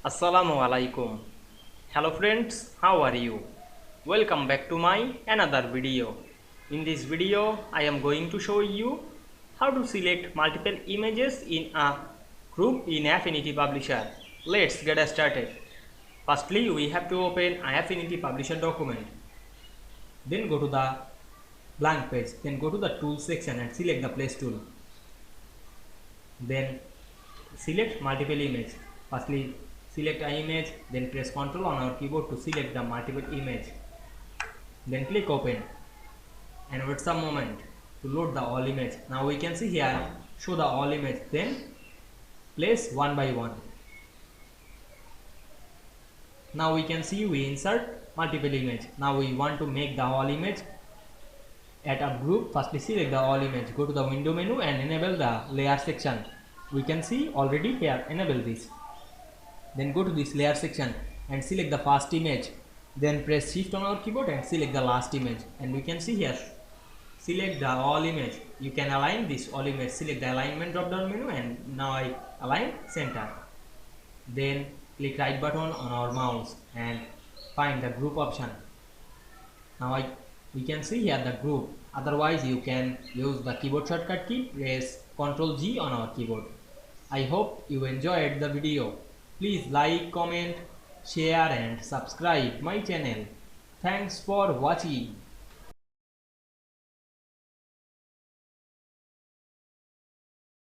Assalamu Walaikum. Hello friends, how are you? Welcome back to my another video. In this video, I am going to show you how to select multiple images in a group in Affinity Publisher. Let's get started. Firstly, we have to open an Affinity Publisher document. Then go to the blank page. Then go to the Tools section and select the Place tool. Then select multiple image. Firstly, select an image, then press Ctrl on our keyboard to select the multiple image. Then click open and wait some moment to load the all image. Now we can see here show the all image, then place one by one. Now we can see we insert multiple image. Now we want to make the all image at a group. Firstly, select the all image, go to the window menu and enable the layer section. We can see already here enable this. Then go to this layer section and select the first image, then press shift on our keyboard and select the last image, and we can see here select the all image. You can align this all image, select the alignment drop down menu, and now I align center. Then click right button on our mouse and find the group option. Now we can see here the group. Otherwise you can use the keyboard shortcut key, press Ctrl G on our keyboard. I hope you enjoyed the video. Please like, comment, share and subscribe my channel. Thanks for watching.